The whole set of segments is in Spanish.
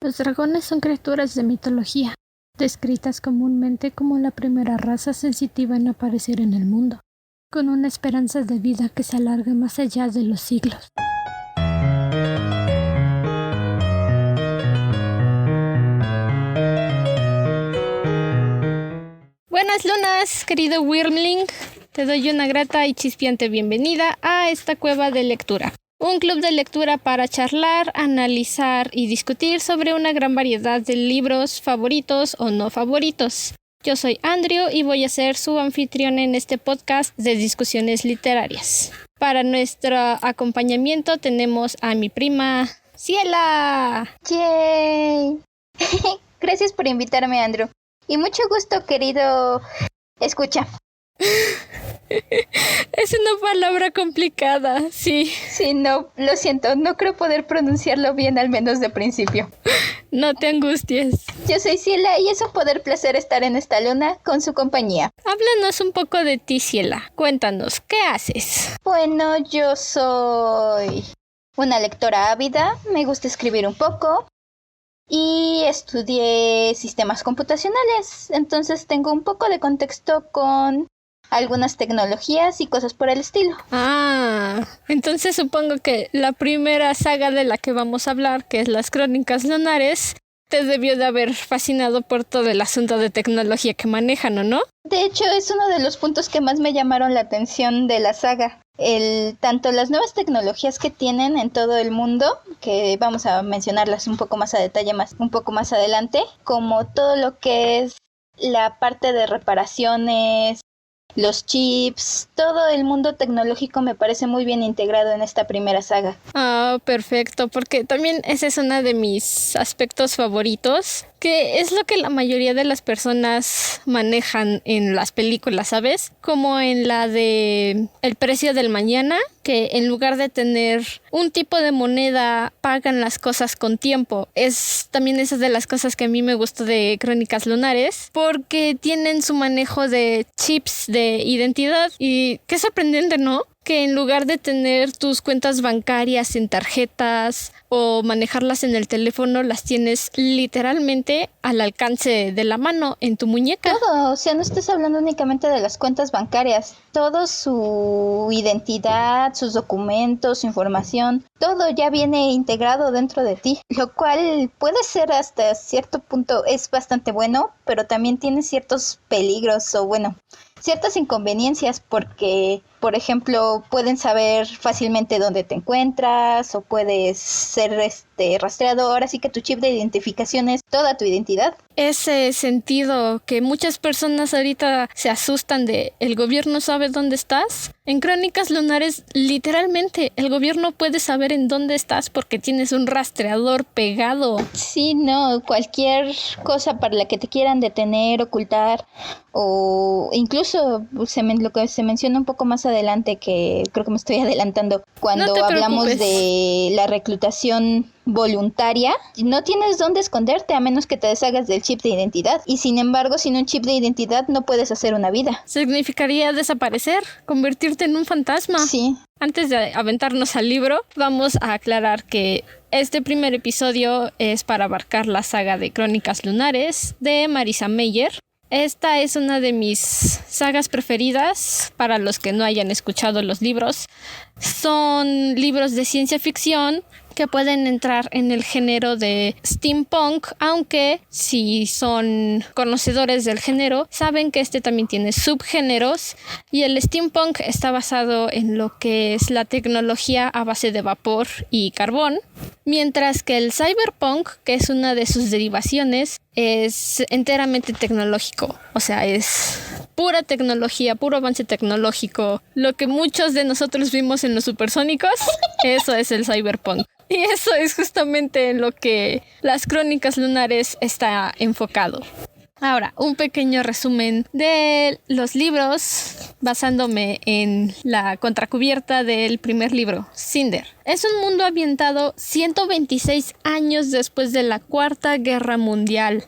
Los dragones son criaturas de mitología, descritas comúnmente como la primera raza sensitiva en aparecer en el mundo, con una esperanza de vida que se alarga más allá de los siglos. Buenas lunas, querido Wyrmling. Te doy una grata y chispeante bienvenida a esta cueva de lectura. Un club de lectura para charlar, analizar y discutir sobre una gran variedad de libros favoritos o no favoritos. Yo soy Andrew y voy a ser su anfitrión en este podcast de discusiones literarias. Para nuestro acompañamiento tenemos a mi prima Ciela. ¡Yay! Gracias por invitarme, Andrew. Y mucho gusto, querido escucha. Es una palabra complicada, sí. Sí, no, lo siento, no creo poder pronunciarlo bien, al menos de principio. No te angusties. Yo soy Ciela y es un placer estar en esta luna con su compañía. Háblanos un poco de ti, Ciela. Cuéntanos, ¿qué haces? Bueno, yo soy una lectora ávida, me gusta escribir un poco. Y estudié sistemas computacionales, entonces tengo un poco de contexto con algunas tecnologías y cosas por el estilo. Entonces supongo que la primera saga de la que vamos a hablar, que es Las Crónicas Lunares, te debió de haber fascinado por todo el asunto de tecnología que manejan, ¿o no? De hecho, es uno de los puntos que más me llamaron la atención de la saga. Tanto las nuevas tecnologías que tienen en todo el mundo, que vamos a mencionarlas un poco más a detalle un poco más adelante, como todo lo que es la parte de reparaciones, los chips, todo el mundo tecnológico me parece muy bien integrado en esta primera saga. Perfecto, porque también ese es uno de mis aspectos favoritos, que es lo que la mayoría de las personas manejan en las películas, ¿sabes? Como en la de El precio del mañana, que en lugar de tener un tipo de moneda, pagan las cosas con tiempo. Es también esa de las cosas que a mí me gustó de Crónicas Lunares, porque tienen su manejo de chips de identidad y qué sorprendente, ¿no? Que en lugar de tener tus cuentas bancarias en tarjetas o manejarlas en el teléfono, las tienes literalmente al alcance de la mano en tu muñeca. Todo, o sea, no estás hablando únicamente de las cuentas bancarias, todo su identidad, sus documentos, su información, todo ya viene integrado dentro de ti, lo cual puede ser hasta cierto punto es bastante bueno, pero también tiene ciertos peligros o ciertas inconveniencias porque, por ejemplo, pueden saber fácilmente dónde te encuentras o puedes ser rastreador, así que tu chip de identificación es toda tu identidad. Ese sentido que muchas personas ahorita se asustan de ¿el gobierno sabe dónde estás? En Crónicas Lunares, literalmente, el gobierno puede saber en dónde estás porque tienes un rastreador pegado. Sí, no, cualquier cosa para la que te quieran detener, ocultar o incluso lo que se menciona un poco más adelante, que creo que me estoy adelantando, cuando hablamos de la reclutación voluntaria, no tienes dónde esconderte a menos que te deshagas del chip de identidad, y sin embargo sin un chip de identidad no puedes hacer una vida. Significaría desaparecer, convertirte en un fantasma. Sí. Antes de aventarnos al libro, vamos a aclarar que este primer episodio es para abarcar la saga de Crónicas Lunares de Marissa Meyer. Esta es una de mis sagas preferidas. Para los que no hayan escuchado los libros, son libros de ciencia ficción que pueden entrar en el género de steampunk, aunque si son conocedores del género, saben que este también tiene subgéneros, y el steampunk está basado en lo que es la tecnología a base de vapor y carbón, mientras que el cyberpunk, que es una de sus derivaciones, es enteramente tecnológico, o sea, es pura tecnología, puro avance tecnológico. Lo que muchos de nosotros vimos en los supersónicos, eso es el cyberpunk. Y eso es justamente en lo que Las Crónicas Lunares está enfocado. Ahora, un pequeño resumen de los libros basándome en la contracubierta del primer libro, Cinder. Es un mundo ambientado 126 años después de la Cuarta Guerra Mundial.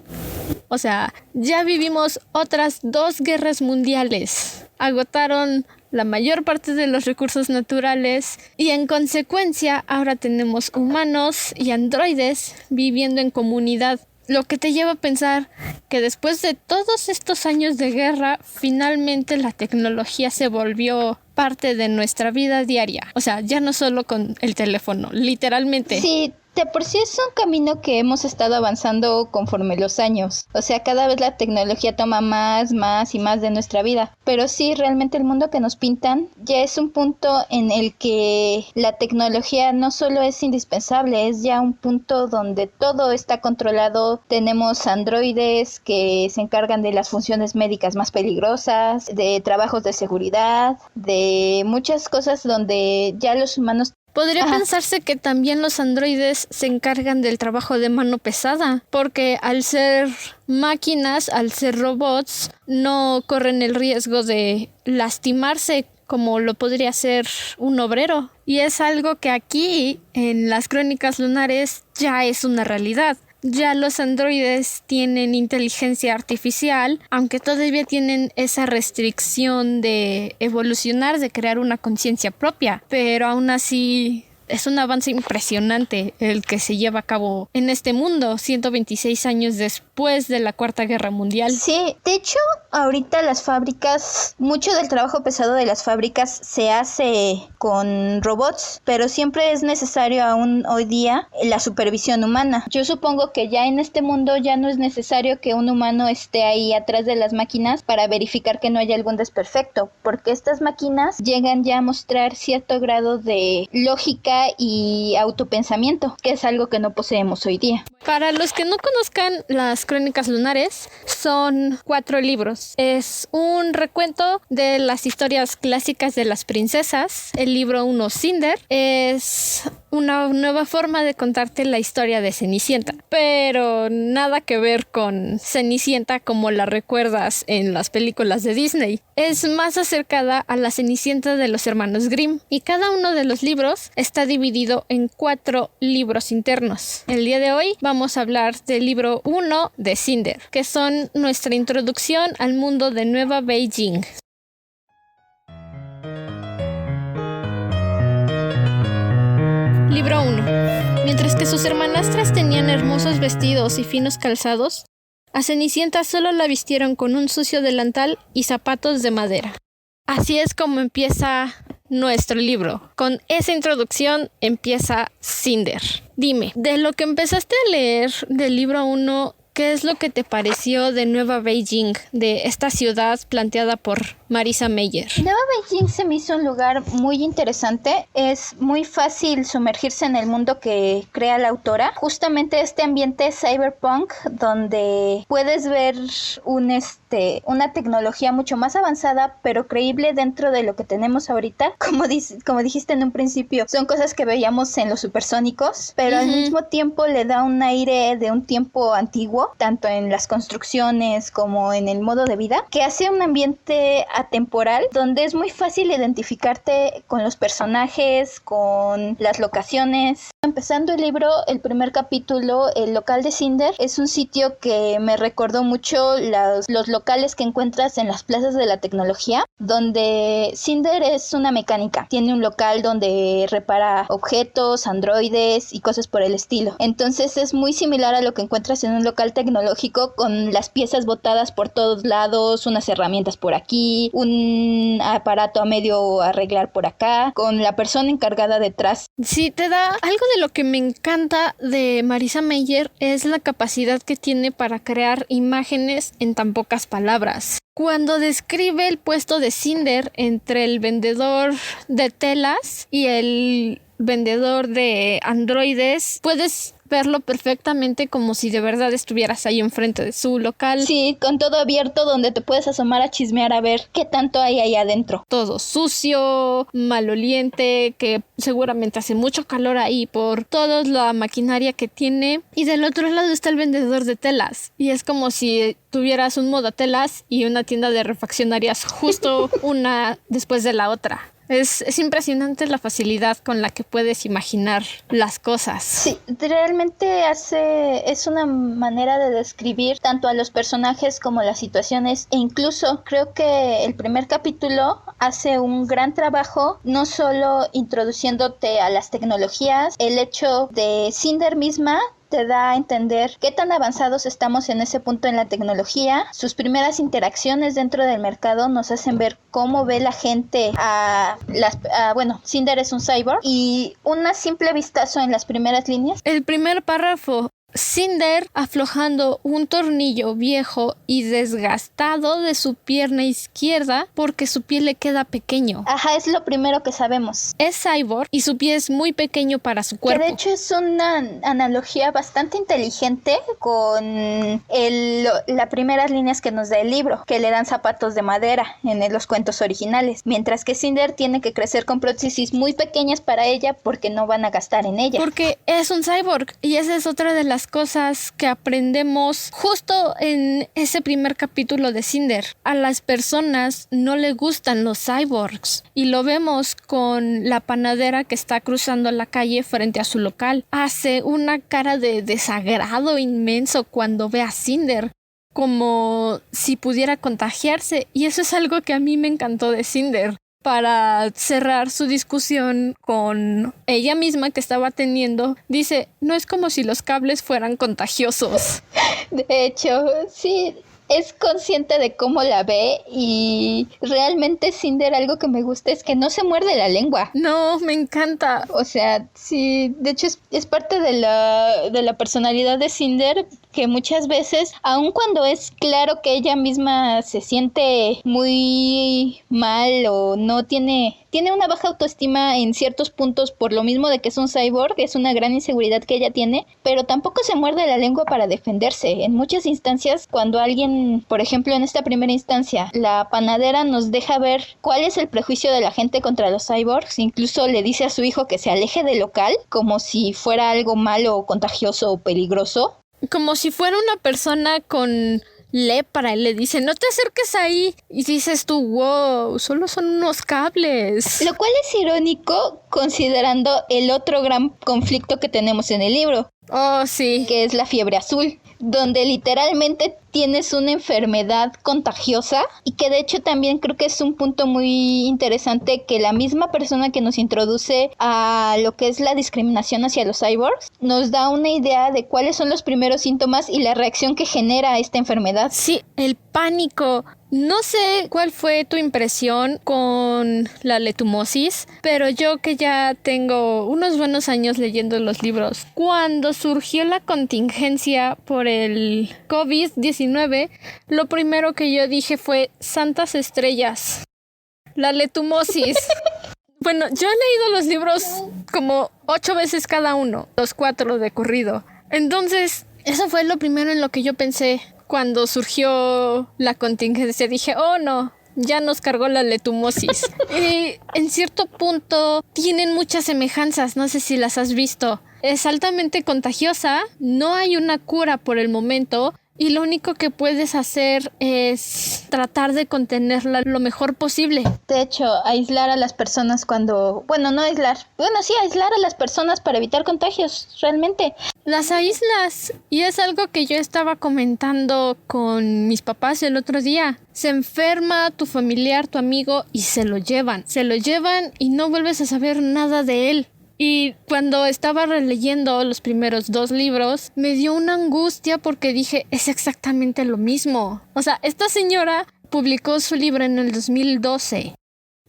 O sea, ya vivimos otras 2 guerras mundiales. Agotaron la mayor parte de los recursos naturales y en consecuencia ahora tenemos humanos y androides viviendo en comunidad. Lo que te lleva a pensar que después de todos estos años de guerra, finalmente la tecnología se volvió parte de nuestra vida diaria. O sea, ya no solo con el teléfono, literalmente. Sí, de por sí es un camino que hemos estado avanzando conforme los años. O sea, cada vez la tecnología toma más y más de nuestra vida. Pero sí, realmente el mundo que nos pintan ya es un punto en el que la tecnología no solo es indispensable, es ya un punto donde todo está controlado. Tenemos androides que se encargan de las funciones médicas más peligrosas, de trabajos de seguridad, de muchas cosas donde ya los humanos... Podría pensarse que también los androides se encargan del trabajo de mano pesada, porque al ser máquinas, al ser robots, no corren el riesgo de lastimarse como lo podría ser un obrero. Y es algo que aquí, en las Crónicas Lunares, ya es una realidad. Ya los androides tienen inteligencia artificial, aunque todavía tienen esa restricción de evolucionar, de crear una conciencia propia, pero aún así es un avance impresionante el que se lleva a cabo en este mundo, 126 años después de la Cuarta Guerra Mundial. Sí, de hecho, ahorita las fábricas, mucho del trabajo pesado de las fábricas se hace con robots, pero siempre es necesario aún hoy día la supervisión humana. Yo supongo que ya en este mundo ya no es necesario que un humano esté ahí atrás de las máquinas para verificar que no haya algún desperfecto, porque estas máquinas llegan ya a mostrar cierto grado de lógica y autopensamiento, que es algo que no poseemos hoy día. Para los que no conozcan las Crónicas Lunares, son 4 libros. Es un recuento de las historias clásicas de las princesas. El libro 1, Cinder, es una nueva forma de contarte la historia de Cenicienta, pero nada que ver con Cenicienta como la recuerdas en las películas de Disney. Es más acercada a la Cenicienta de los hermanos Grimm, y cada uno de los libros está dividido en 4 libros internos. El día de hoy vamos a hablar del libro 1 de Cinder, que son nuestra introducción al mundo de Nueva Beijing. Libro 1. Mientras que sus hermanastras tenían hermosos vestidos y finos calzados, a Cenicienta solo la vistieron con un sucio delantal y zapatos de madera. Así es como empieza nuestro libro. Con esa introducción empieza Cinder. Dime, de lo que empezaste a leer del libro 1, ¿qué es lo que te pareció de Nueva Beijing, de esta ciudad planteada por Marisa Meyer? Nueva Beijing se me hizo un lugar muy interesante. Es muy fácil sumergirse en el mundo que crea la autora. Justamente este ambiente cyberpunk donde puedes ver una tecnología mucho más avanzada, pero creíble dentro de lo que tenemos ahorita. Como dijiste en un principio, son cosas que veíamos en los supersónicos, pero al mismo tiempo le da un aire de un tiempo antiguo, tanto en las construcciones como en el modo de vida, que hace un ambiente atemporal donde es muy fácil identificarte con los personajes, con las locaciones. Empezando el libro, el primer capítulo, el local de Cinder, es un sitio que me recordó mucho los locales que encuentras en las plazas de la tecnología, donde Cinder es una mecánica. Tiene un local donde repara objetos, androides y cosas por el estilo. Entonces es muy similar a lo que encuentras en un local tecnológico, con las piezas botadas por todos lados, unas herramientas por aquí, un aparato a medio arreglar por acá, con la persona encargada detrás. Sí, te da algo de lo que me encanta de Marisa Meyer, es la capacidad que tiene para crear imágenes en tan pocas palabras. Cuando describe el puesto de Cinder entre el vendedor de telas y el vendedor de androides, puedes verlo perfectamente como si de verdad estuvieras ahí enfrente de su local. Sí, con todo abierto donde te puedes asomar a chismear a ver qué tanto hay ahí adentro. Todo sucio, maloliente, que seguramente hace mucho calor ahí por toda la maquinaria que tiene. Y del otro lado está el vendedor de telas. Y es como si tuvieras un moda telas y una tienda de refaccionarias justo una después de la otra. Es impresionante la facilidad con la que puedes imaginar las cosas. Sí, realmente es una manera de describir tanto a los personajes como las situaciones, e incluso creo que el primer capítulo hace un gran trabajo, no solo introduciéndote a las tecnologías, el hecho de Cinder misma te da a entender qué tan avanzados estamos en ese punto en la tecnología. Sus primeras interacciones dentro del mercado nos hacen ver cómo ve la gente Cinder es un cyborg, y una simple vistazo en las primeras líneas. El primer párrafo: Cinder aflojando un tornillo viejo y desgastado de su pierna izquierda porque su pie le queda pequeño. Ajá, es lo primero que sabemos. Es cyborg y su pie es muy pequeño para su cuerpo. Que de hecho es una analogía bastante inteligente con las primeras líneas que nos da el libro, que le dan zapatos de madera en los cuentos originales, mientras que Cinder tiene que crecer con prótesis muy pequeñas para ella porque no van a gastar en ella. Porque es un cyborg, y esa es otra de las cosas que aprendemos justo en ese primer capítulo de Cinder. A las personas no le gustan los cyborgs, y lo vemos con la panadera que está cruzando la calle frente a su local. Hace una cara de desagrado inmenso cuando ve a Cinder, como si pudiera contagiarse, y eso es algo que a mí me encantó de Cinder. Para cerrar su discusión con ella misma que estaba teniendo, dice: no es como si los cables fueran contagiosos. De hecho, sí, es consciente de cómo la ve, y realmente Cinder, algo que me gusta es que no se muerde la lengua. No, me encanta. O sea, sí, de hecho es parte de la personalidad de Cinder, que muchas veces, aun cuando es claro que ella misma se siente muy mal o no tiene una baja autoestima en ciertos puntos por lo mismo de que es un cyborg, es una gran inseguridad que ella tiene, pero tampoco se muerde la lengua para defenderse. En muchas instancias, cuando alguien, por ejemplo en esta primera instancia, la panadera nos deja ver cuál es el prejuicio de la gente contra los cyborgs, incluso le dice a su hijo que se aleje del local, como si fuera algo malo o contagioso o peligroso. Como si fuera una persona con lepra, y le dice: no te acerques ahí, y dices tú: wow, solo son unos cables. Lo cual es irónico considerando el otro gran conflicto que tenemos en el libro. Oh, sí. Que es la fiebre azul, donde literalmente tienes una enfermedad contagiosa, y que de hecho también creo que es un punto muy interesante, que la misma persona que nos introduce a lo que es la discriminación hacia los cyborgs nos da una idea de cuáles son los primeros síntomas y la reacción que genera esta enfermedad. Sí, el pánico. No sé cuál fue tu impresión con la letumosis, pero yo, que ya tengo unos buenos años leyendo los libros, cuando surgió la contingencia por el COVID-19, lo primero que yo dije fue: santas estrellas, la letumosis. Bueno, yo he leído los libros como 8 veces cada uno, los 4 de corrido. Entonces, eso fue lo primero en lo que yo pensé cuando surgió la contingencia. Dije: oh no, ya nos cargó la letumosis. Y en cierto punto tienen muchas semejanzas, no sé si las has visto. Es altamente contagiosa, no hay una cura por el momento, y lo único que puedes hacer es tratar de contenerla lo mejor posible. De hecho, aislar a las personas aislar a las personas para evitar contagios, realmente. Las aíslas, y es algo que yo estaba comentando con mis papás el otro día. Se enferma tu familiar, tu amigo, y se lo llevan y no vuelves a saber nada de él. Y cuando estaba releyendo los primeros 2 libros, me dio una angustia porque dije: es exactamente lo mismo. O sea, esta señora publicó su libro en el 2012,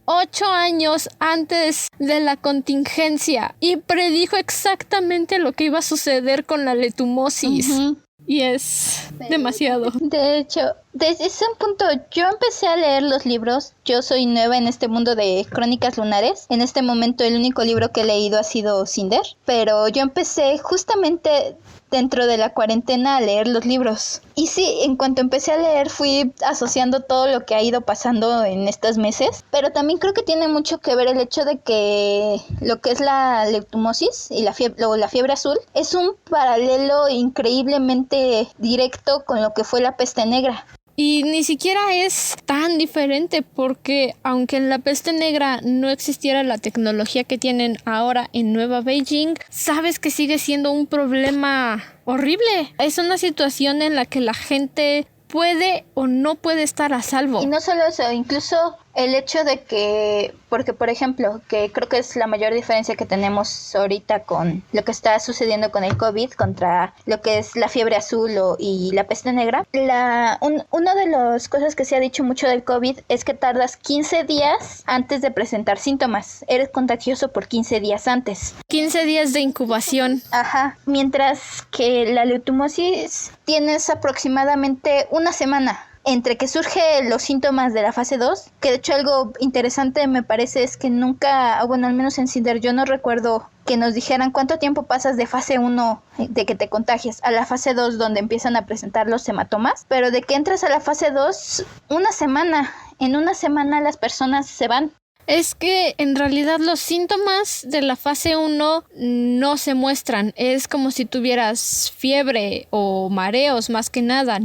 8 años antes de la contingencia, y predijo exactamente lo que iba a suceder con la letumosis. Uh-huh. Y es demasiado. De hecho, desde ese punto yo empecé a leer los libros. Yo soy nueva en este mundo de Crónicas Lunares. En este momento el único libro que he leído ha sido Cinder, pero yo empecé justamente dentro de la cuarentena a leer los libros. Y sí, en cuanto empecé a leer fui asociando todo lo que ha ido pasando en estos meses, pero también creo que tiene mucho que ver el hecho de que lo que es la letumosis y la fiebre azul es un paralelo increíblemente directo con lo que fue la peste negra. Y ni siquiera es tan diferente porque aunque en la peste negra no existiera la tecnología que tienen ahora en Nueva Beijing, sabes que sigue siendo un problema horrible. Es una situación en la que la gente puede o no puede estar a salvo. Y no solo eso, incluso el hecho de que, porque por ejemplo, que creo que es la mayor diferencia que tenemos ahorita con lo que está sucediendo con el COVID contra lo que es la fiebre azul y la peste negra, una de las cosas que se ha dicho mucho del COVID es que tardas 15 días antes de presentar síntomas. Eres contagioso por 15 días antes. 15 días de incubación. Ajá, mientras que la leucomosis tienes aproximadamente una semana entre que surgen los síntomas de la fase 2, que de hecho algo interesante me parece es que nunca, bueno, al menos en Cinder yo no recuerdo que nos dijeran cuánto tiempo pasas de fase 1 de que te contagies a la fase 2 donde empiezan a presentar los hematomas, pero de que entras a la fase 2, una semana, en una semana las personas se van. Es que en realidad los síntomas de la fase 1 no se muestran. Es como si tuvieras fiebre o mareos, más que nada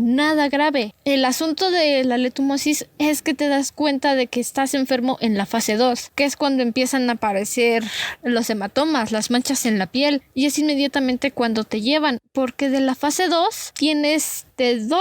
grave. El asunto de la leucomosis es que te das cuenta de que estás enfermo en la fase 2, que es cuando empiezan a aparecer los hematomas, las manchas en la piel, y es inmediatamente cuando te llevan, porque de la fase 2 tienes de 2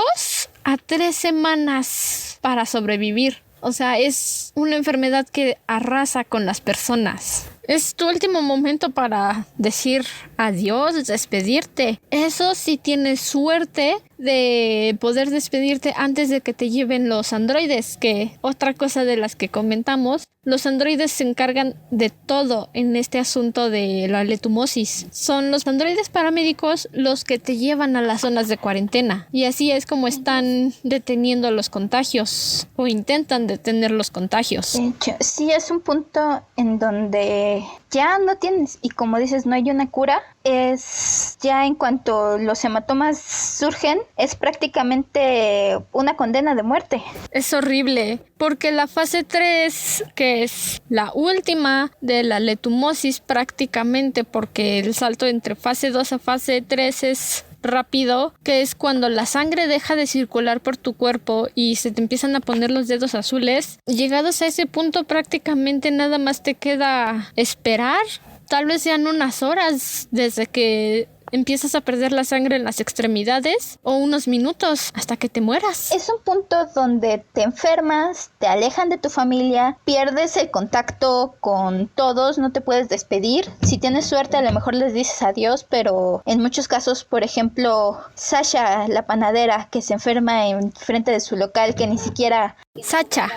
a 3 semanas para sobrevivir. O sea, es una enfermedad que arrasa con las personas. Es tu último momento para decir adiós, despedirte. Eso si tienes suerte de poder despedirte antes de que te lleven los androides, que otra cosa de las que comentamos, los androides se encargan de todo en este asunto de la leucomosis. Son los androides paramédicos los que te llevan a las zonas de cuarentena, y así es como están deteniendo los contagios o intentan detener los contagios. De hecho, sí es un punto en donde ya no tienes, y como dices, no hay una cura. Es ya en cuanto los hematomas surgen, es prácticamente una condena de muerte. Es horrible, porque la fase 3, que es la última de la leucomosis prácticamente, porque el salto entre fase 2 a fase 3 es rápido, que es cuando la sangre deja de circular por tu cuerpo y se te empiezan a poner los dedos azules. Llegados a ese punto prácticamente nada más te queda esperar. Tal vez sean unas horas desde que empiezas a perder la sangre en las extremidades, o unos minutos hasta que te mueras. Es un punto donde te enfermas, te alejan de tu familia, pierdes el contacto con todos, no te puedes despedir. Si tienes suerte a lo mejor les dices adiós, pero en muchos casos, por ejemplo, Sasha, la panadera, que se enferma en frente de su local, que ni siquiera... Sacha,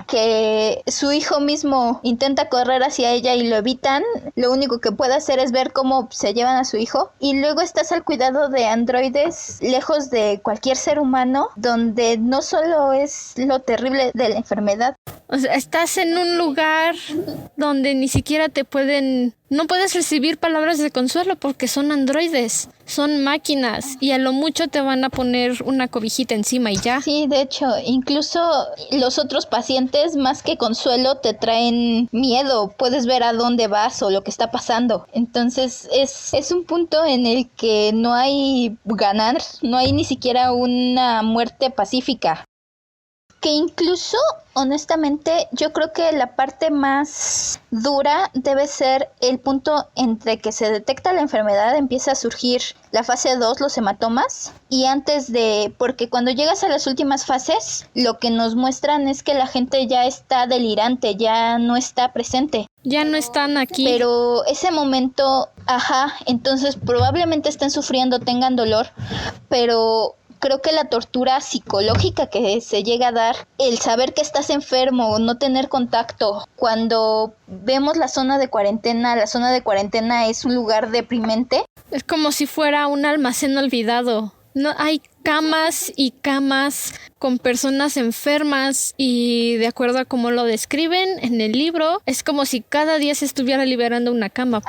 que su hijo mismo intenta correr hacia ella y lo evitan. Lo único que puede hacer es ver cómo se llevan a su hijo, y luego estás al cuidado de androides lejos de cualquier ser humano, donde no solo es lo terrible de la enfermedad. O sea, estás en un lugar donde ni siquiera no puedes recibir palabras de consuelo porque son androides, son máquinas, y a lo mucho te van a poner una cobijita encima y ya. Sí, de hecho, incluso los otros pacientes, más que consuelo, te traen miedo. Puedes ver a dónde vas o lo que está pasando. Entonces es un punto en el que no hay ganar, no hay ni siquiera una muerte pacífica. Que incluso, honestamente, yo creo que la parte más dura debe ser el punto entre que se detecta la enfermedad, empieza a surgir la fase 2, los hematomas, y porque cuando llegas a las últimas fases, lo que nos muestran es que la gente ya está delirante, ya no está presente. Ya no están aquí. Pero ese momento, entonces probablemente estén sufriendo, tengan dolor, pero... Creo que la tortura psicológica que se llega a dar, el saber que estás enfermo, no tener contacto, cuando vemos la zona de cuarentena es un lugar deprimente. Es como si fuera un almacén olvidado. No hay camas y camas con personas enfermas, y de acuerdo a cómo lo describen en el libro, es como si cada día se estuviera liberando una cama.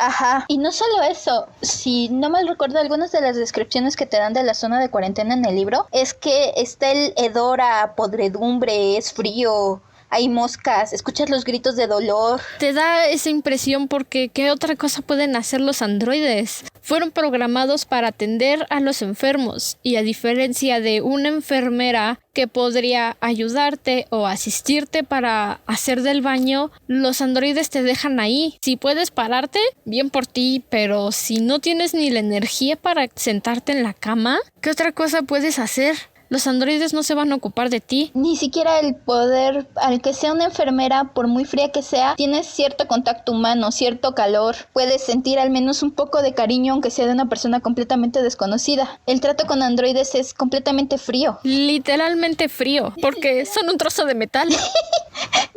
Y no solo eso, si no mal recuerdo, algunas de las descripciones que te dan de la zona de cuarentena en el libro es que está el hedor a podredumbre, es frío, hay moscas, escuchas los gritos de dolor. Te da esa impresión porque ¿qué otra cosa pueden hacer los androides? Fueron programados para atender a los enfermos y a diferencia de una enfermera que podría ayudarte o asistirte para hacer del baño, los androides te dejan ahí. Si puedes pararte, bien por ti, pero si no tienes ni la energía para sentarte en la cama, ¿qué otra cosa puedes hacer? Los androides no se van a ocupar de ti. Ni siquiera el poder, al que sea una enfermera, por muy fría que sea, tienes cierto contacto humano, cierto calor. Puedes sentir al menos un poco de cariño aunque sea de una persona completamente desconocida. El trato con androides es completamente frío. Literalmente frío, porque son un trozo de metal.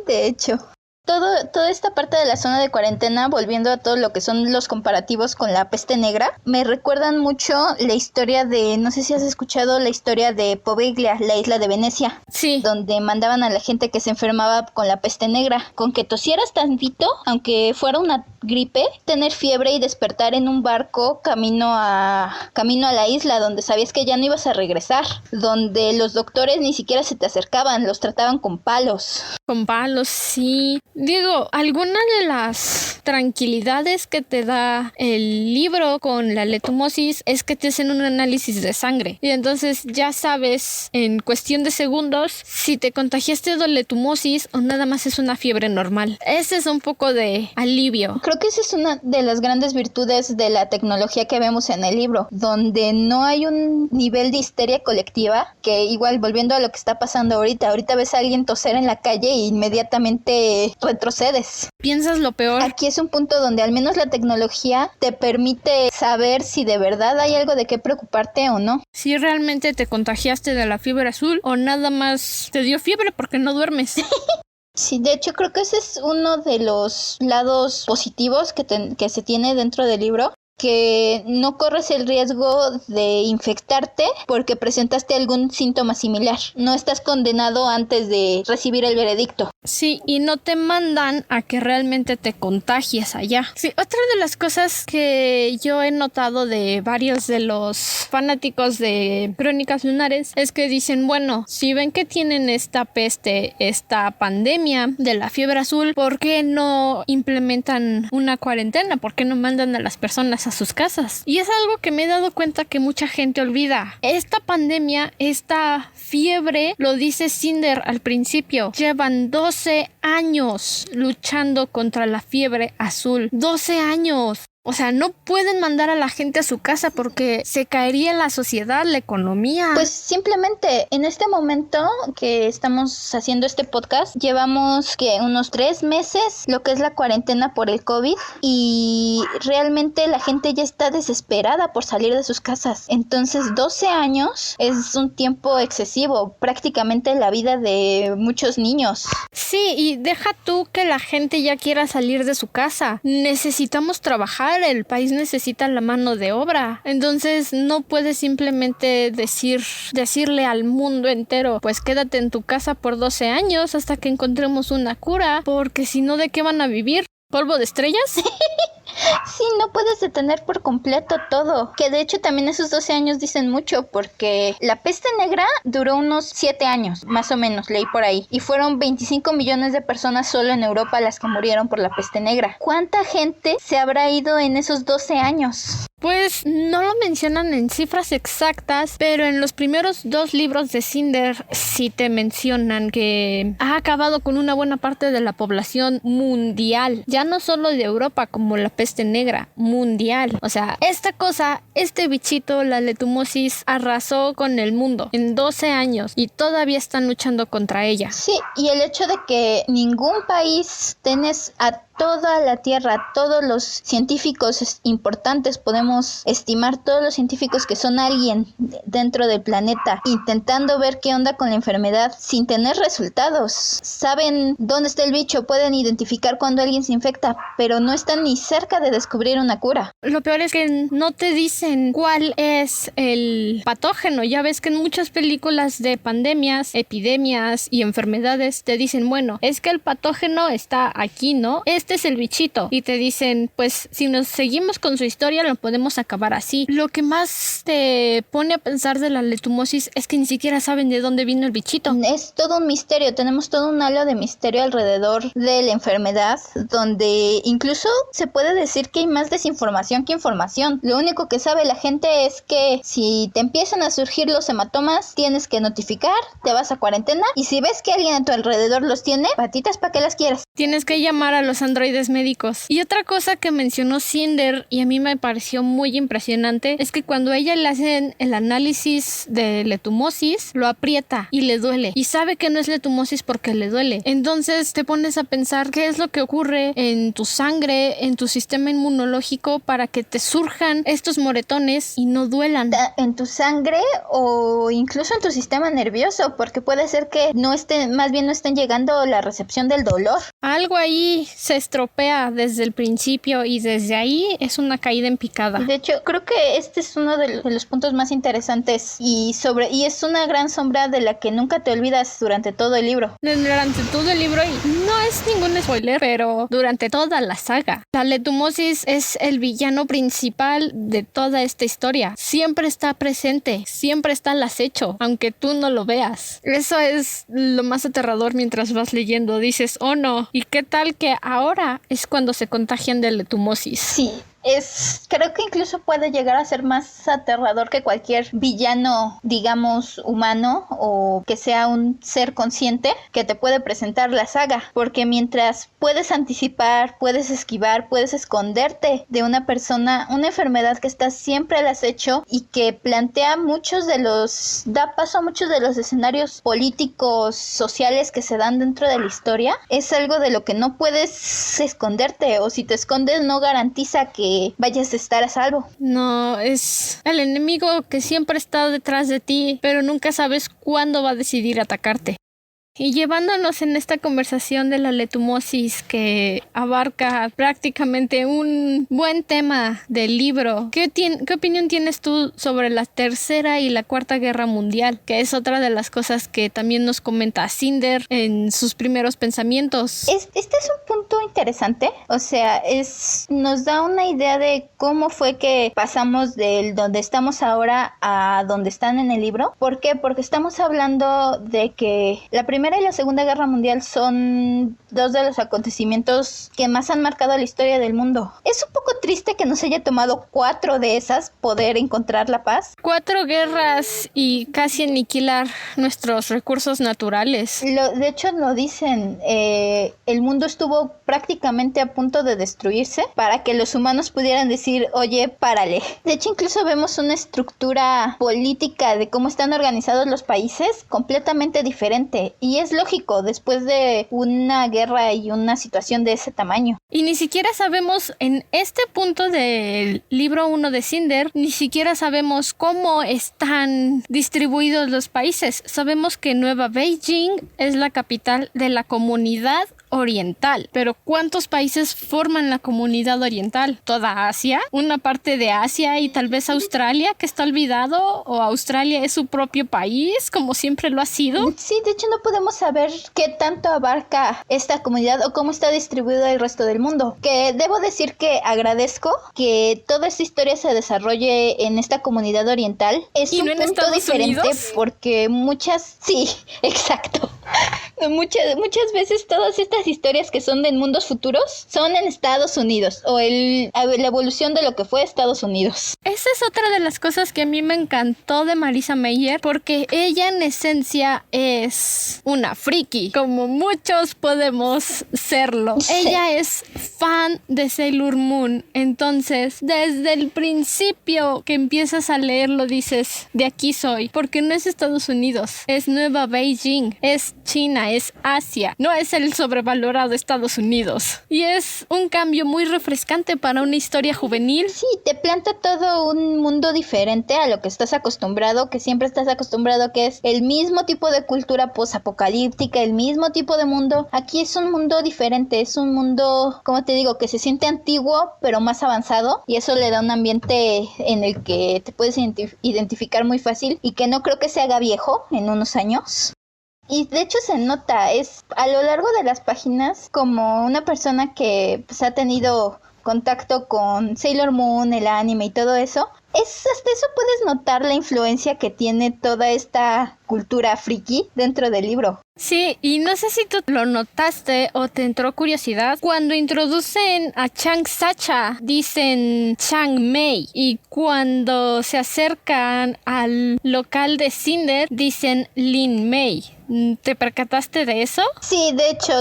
De hecho. Toda esta parte de la zona de cuarentena, volviendo a todo lo que son los comparativos con la peste negra, me recuerdan mucho la historia de, no sé si has escuchado la historia de Poveglia, la isla de Venecia. Sí. Donde mandaban a la gente que se enfermaba con la peste negra. Con que tosieras tantito, aunque fuera una gripe, tener fiebre y despertar en un barco camino a la isla, donde sabías que ya no ibas a regresar. Donde los doctores ni siquiera se te acercaban, los trataban con palos. Con palos, sí. Diego, alguna de las tranquilidades que te da el libro con la letumosis es que te hacen un análisis de sangre. Y entonces ya sabes en cuestión de segundos si te contagiaste de letumosis o nada más es una fiebre normal. Ese es un poco de alivio. Creo que esa es una de las grandes virtudes de la tecnología que vemos en el libro, donde no hay un nivel de histeria colectiva, que igual volviendo a lo que está pasando ahorita ves a alguien toser en la calle e inmediatamente retrocedes. Piensas lo peor. Aquí es un punto donde al menos la tecnología te permite saber si de verdad hay algo de qué preocuparte o no. Si realmente te contagiaste de la fiebre azul o nada más te dio fiebre porque no duermes. Sí, de hecho creo que ese es uno de los lados positivos que se tiene dentro del libro, que no corres el riesgo de infectarte porque presentaste algún síntoma similar. No estás condenado antes de recibir el veredicto. Sí, y no te mandan a que realmente te contagies allá. Sí, otra de las cosas que yo he notado de varios de los fanáticos de Crónicas Lunares es que dicen, bueno, si ven que tienen esta peste, esta pandemia de la fiebre azul, ¿por qué no implementan una cuarentena? ¿Por qué no mandan a las personas a sus casas? Y es algo que me he dado cuenta que mucha gente olvida. Esta pandemia, esta fiebre, lo dice Cinder al principio, llevan 12 años luchando contra la fiebre azul. 12 años. O sea, no pueden mandar a la gente a su casa porque se caería la sociedad, la economía. Pues simplemente en este momento que estamos haciendo este podcast, llevamos unos 3 meses lo que es la cuarentena por el COVID y realmente la gente ya está desesperada por salir de sus casas. Entonces 12 años es un tiempo excesivo, prácticamente la vida de muchos niños. Sí, y deja tú que la gente ya quiera salir de su casa. Necesitamos trabajar. El país necesita la mano de obra. Entonces no puedes simplemente decirle al mundo entero, pues quédate en tu casa por 12 años hasta que encontremos una cura, porque si no, ¿de qué van a vivir? ¿Polvo de estrellas? Sí, no puedes detener por completo todo. Que de hecho también esos 12 años dicen mucho porque la peste negra duró unos 7 años, más o menos, leí por ahí. Y fueron 25 millones de personas solo en Europa las que murieron por la peste negra. ¿Cuánta gente se habrá ido en esos 12 años? Pues no lo mencionan en cifras exactas, pero en los primeros 2 libros de Cinder sí te mencionan que ha acabado con una buena parte de la población mundial. Ya no solo de Europa como la peste negra, mundial. O sea, este bichito, la letumosis, arrasó con el mundo en 12 años y todavía están luchando contra ella. Sí, y el hecho de que ningún país tenés a toda la Tierra, todos los científicos importantes, podemos estimar todos los científicos que son alguien dentro del planeta, intentando ver qué onda con la enfermedad sin tener resultados. Saben dónde está el bicho, pueden identificar cuando alguien se infecta, pero no están ni cerca de descubrir una cura. Lo peor es que no te dicen cuál es el patógeno. Ya ves que en muchas películas de pandemias, epidemias y enfermedades te dicen, bueno, es que el patógeno está aquí, ¿no? Este este es el bichito. Y te dicen, pues si nos seguimos con su historia lo podemos acabar así. Lo que más te pone a pensar de la letumosis es que ni siquiera saben de dónde vino el bichito. Es todo un misterio, tenemos todo un halo de misterio alrededor de la enfermedad, donde incluso se puede decir que hay más desinformación que información. Lo único que sabe la gente es que si te empiezan a surgir los hematomas, tienes que notificar, te vas a cuarentena, y si ves que alguien a tu alrededor los tiene, patitas para que las quieras. Tienes que llamar a los androides médicos. Y otra cosa que mencionó Cinder y a mí me pareció muy impresionante es que cuando a ella le hacen el análisis de letumosis, lo aprieta y le duele. Y sabe que no es letumosis porque le duele. Entonces te pones a pensar qué es lo que ocurre en tu sangre, en tu sistema inmunológico para que te surjan estos moretones y no duelan. En tu sangre o incluso en tu sistema nervioso, porque puede ser que no estén llegando la recepción del dolor. Algo ahí se estropea desde el principio y desde ahí es una caída en picada. De hecho, creo que este es uno de los puntos más interesantes y es una gran sombra de la que nunca te olvidas durante todo el libro. Durante todo el libro, y no es ningún spoiler, pero durante toda la saga, la letumosis es el villano principal de toda esta historia. Siempre está presente, siempre está al acecho, aunque tú no lo veas. Eso es lo más aterrador mientras vas leyendo. Dices, oh no, ¿y qué tal que ahora es cuando se contagian de letumosis? Sí. Creo que incluso puede llegar a ser más aterrador que cualquier villano, digamos, humano o que sea un ser consciente que te puede presentar la saga, porque mientras puedes anticipar, puedes esquivar, puedes esconderte de una persona, una enfermedad que está siempre al acecho y que plantea da paso a muchos de los escenarios políticos, sociales que se dan dentro de la historia, es algo de lo que no puedes esconderte, o si te escondes no garantiza que vayas a estar a salvo. No, es el enemigo que siempre está detrás de ti, pero nunca sabes cuándo va a decidir atacarte. Y llevándonos en esta conversación de la letumosis que abarca prácticamente un buen tema del libro, ¿qué opinión tienes tú sobre la Tercera y la Cuarta Guerra Mundial? Que es otra de las cosas que también nos comenta Cinder en sus primeros pensamientos. Este es un punto interesante, o sea, nos da una idea de cómo fue que pasamos de donde estamos ahora a donde están en el libro. ¿Por qué? Porque estamos hablando de que la Primera y la Segunda Guerra Mundial son dos de los acontecimientos que más han marcado la historia del mundo. Es un poco triste que nos haya tomado 4 de esas poder encontrar la paz. 4 guerras y casi aniquilar nuestros recursos naturales. De hecho lo dicen, el mundo estuvo prácticamente a punto de destruirse para que los humanos pudieran decir, oye, párale. De hecho incluso vemos una estructura política de cómo están organizados los países completamente diferente. Y es lógico después de una guerra y una situación de ese tamaño. Y ni siquiera sabemos, en este punto del libro 1 de Cinder, ni siquiera sabemos cómo están distribuidos los países. Sabemos que Nueva Beijing es la capital de la comunidad oriental, pero ¿cuántos países forman la comunidad oriental? ¿Toda Asia? ¿Una parte de Asia y tal vez Australia que está olvidado? ¿O Australia es su propio país como siempre lo ha sido? Sí, de hecho no podemos saber qué tanto abarca esta comunidad o cómo está distribuido el resto del mundo, que debo decir que agradezco que toda esta historia se desarrolle en esta comunidad oriental. Es ¿Y un no en punto Estados diferente Unidos? Porque sí, exacto. Muchas veces todas estas historias que son de mundos futuros son en Estados Unidos o la evolución de lo que fue Estados Unidos. Esa es otra de las cosas que a mí me encantó de Marisa Meyer, porque ella en esencia es una friki, como muchos podemos serlo. Sí. Ella es fan de Sailor Moon, entonces desde el principio que empiezas a leerlo dices, de aquí soy, porque no es Estados Unidos, es Nueva Beijing, es China, es Asia, no es el sobrevalorado Estados Unidos. Y es un cambio muy refrescante para una historia juvenil. Sí, te planta todo un mundo diferente a lo que estás acostumbrado, que siempre estás acostumbrado, que es el mismo tipo de cultura posapocalíptica, el mismo tipo de mundo. Aquí es un mundo diferente, es un mundo, como te digo, que se siente antiguo, pero más avanzado, y eso le da un ambiente en el que te puedes identificar muy fácil y que no creo que se haga viejo en unos años. Y de hecho se nota, es a lo largo de las páginas como una persona que pues, ha tenido contacto con Sailor Moon, el anime y todo eso. Hasta eso puedes notar la influencia que tiene toda esta cultura friki dentro del libro. Sí, y no sé si tú lo notaste o te entró curiosidad. Cuando introducen a Chang Sacha, dicen Chang Mei. Y cuando se acercan al local de Cinder, dicen Lin Mei. ¿Te percataste de eso? Sí, de hecho,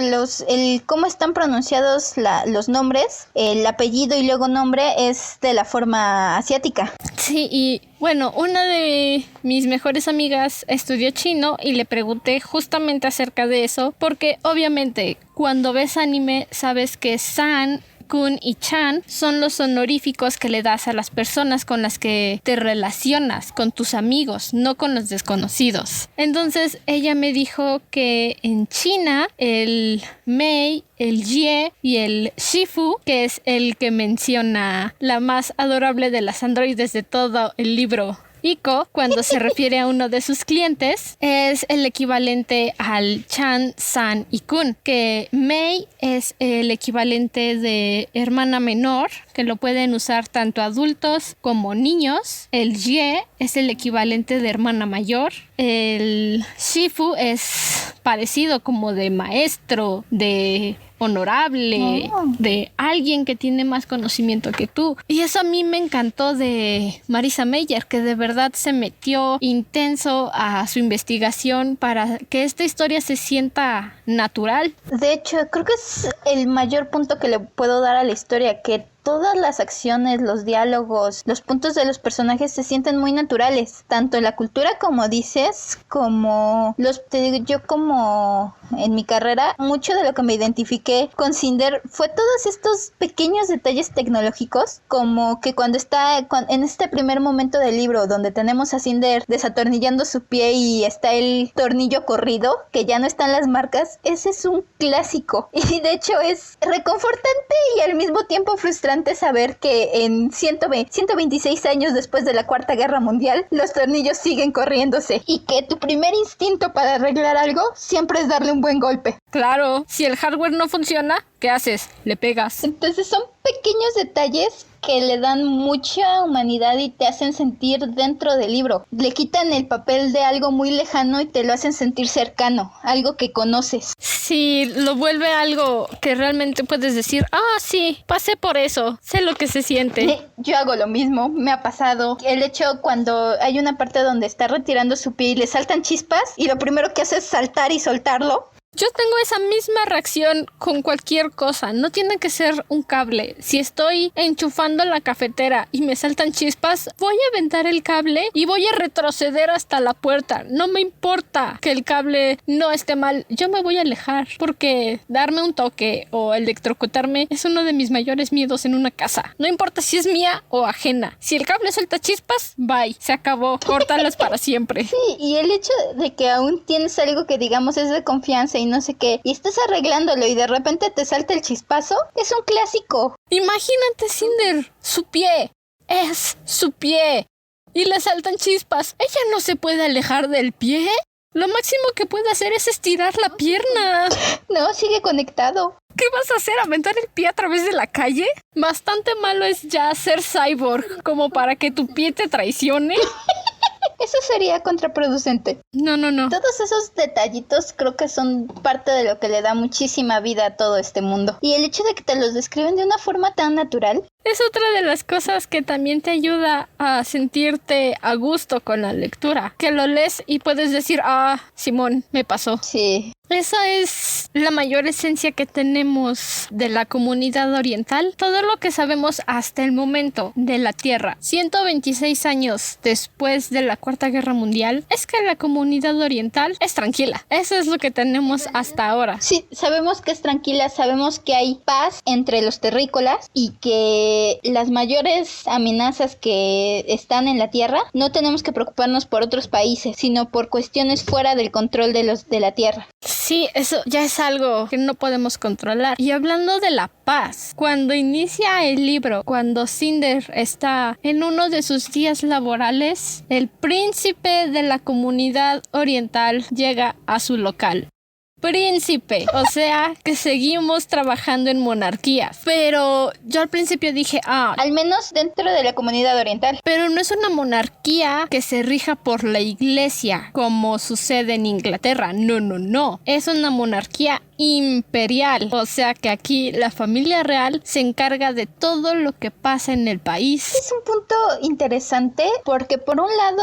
cómo están pronunciados los nombres, el apellido y luego nombre es de la forma asiática. Sí, y bueno, una de mis mejores amigas estudió chino y le pregunté justamente acerca de eso, porque obviamente cuando ves anime sabes que San, Kun y Chan son los honoríficos que le das a las personas con las que te relacionas, con tus amigos, no con los desconocidos. Entonces ella me dijo que en China el Mei, el Ye y el Shifu, que es el que menciona la más adorable de las androides de todo el libro, Iko, cuando se refiere a uno de sus clientes, es el equivalente al Chan, San y Kun, que Mei es el equivalente de hermana menor, que lo pueden usar tanto adultos como niños. El Ye es el equivalente de hermana mayor. El Shifu es parecido como de maestro, de honorable, de alguien que tiene más conocimiento que tú. Y eso a mí me encantó de Marisa Meyer, que de verdad se metió intenso a su investigación para que esta historia se sienta natural. De hecho, creo que es el mayor punto que le puedo dar a la historia, que todas las acciones, los diálogos, los puntos de los personajes se sienten muy naturales, tanto en la cultura como dices, como te digo, yo como en mi carrera, mucho de lo que me identifiqué con Cinder fue todos estos pequeños detalles tecnológicos, como que cuando está en este primer momento del libro donde tenemos a Cinder desatornillando su pie y está el tornillo corrido, que ya no están las marcas, ese es un clásico y de hecho es reconfortante y al mismo tiempo frustrante saber que en 126 años después de la Cuarta Guerra Mundial, los tornillos siguen corriéndose y que tu primer instinto para arreglar algo siempre es darle un buen golpe. Claro, si el hardware no funciona, ¿qué haces? Le pegas. Entonces son pequeños detalles que le dan mucha humanidad y te hacen sentir dentro del libro. Le quitan el papel de algo muy lejano y te lo hacen sentir cercano, algo que conoces. Sí, lo vuelve algo que realmente puedes decir, sí, pasé por eso, sé lo que se siente. Yo hago lo mismo, me ha pasado. El hecho cuando hay una parte donde está retirando su pie y le saltan chispas y lo primero que hace es saltar y soltarlo. Yo tengo esa misma reacción con cualquier cosa, no tiene que ser un cable. Si estoy enchufando la cafetera y me saltan chispas, voy a aventar el cable y voy a retroceder hasta la puerta. No me importa que el cable no esté mal, yo me voy a alejar porque darme un toque o electrocutarme es uno de mis mayores miedos en una casa. No importa si es mía o ajena. Si el cable suelta chispas, bye, se acabó, córtalas para siempre. Sí, y el hecho de que aún tienes algo que digamos es de confianza y no sé qué, y estás arreglándolo y de repente te salta el chispazo, es un clásico. Imagínate Cinder, su pie, es su pie, y le saltan chispas. Ella no se puede alejar del pie. Lo máximo que puede hacer es estirar la pierna. No, sigue conectado. ¿Qué vas a hacer? ¿Aventar el pie a través de la calle? Bastante malo es ya ser cyborg como para que tu pie te traicione. Eso sería contraproducente. No. Todos esos detallitos creo que son parte de lo que le da muchísima vida a todo este mundo. Y el hecho de que te los describen de una forma tan natural es otra de las cosas que también te ayuda a sentirte a gusto con la lectura. Que lo lees y puedes decir, Simón, me pasó. Sí. Esa es la mayor esencia que tenemos de la comunidad oriental. Todo lo que sabemos hasta el momento de la Tierra, 126 años después de la Cuarta Guerra Mundial, es que la comunidad oriental es tranquila. Eso es lo que tenemos hasta ahora. Sí, sabemos que es tranquila, sabemos que hay paz entre los terrícolas y que las mayores amenazas que están en la Tierra no tenemos que preocuparnos por otros países, sino por cuestiones fuera del control de la Tierra. Sí, eso ya es algo que no podemos controlar. Y hablando de la paz, cuando inicia el libro, cuando Cinder está en uno de sus días laborales, el príncipe de la comunidad oriental llega a su local. Príncipe, o sea que seguimos trabajando en monarquías. Pero yo al principio dije, al menos dentro de la comunidad oriental. Pero no es una monarquía que se rija por la iglesia, como sucede en Inglaterra. No. Es una monarquía imperial. O sea que aquí la familia real se encarga de todo lo que pasa en el país. Es un punto interesante porque por un lado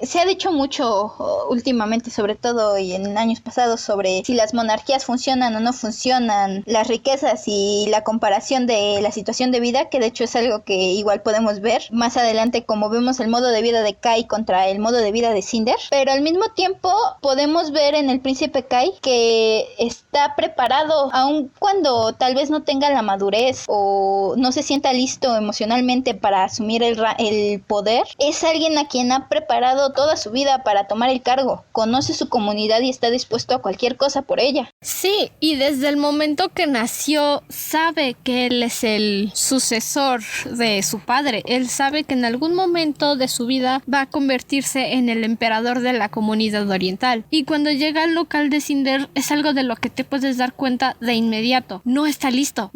se ha dicho mucho últimamente, sobre todo y en años pasados, sobre si las monarquías funcionan o no funcionan, las riquezas y la comparación de la situación de vida, que de hecho es algo que igual podemos ver más adelante, como vemos el modo de vida de Kai contra el modo de vida de Cinder. Pero al mismo tiempo podemos ver en el príncipe Kai que está preparado, aun cuando tal vez no tenga la madurez o no se sienta listo emocionalmente para asumir el poder. Es alguien a quien ha preparado toda su vida para tomar el cargo, conoce su comunidad y está dispuesto a cualquier cosa por ella. Sí, y desde el momento que nació sabe que él es el sucesor de su padre. Él sabe que en algún momento de su vida va a convertirse en el emperador de la comunidad oriental. Y cuando llega al local de Cinder es algo de lo que te puedes dar cuenta de inmediato. No está listo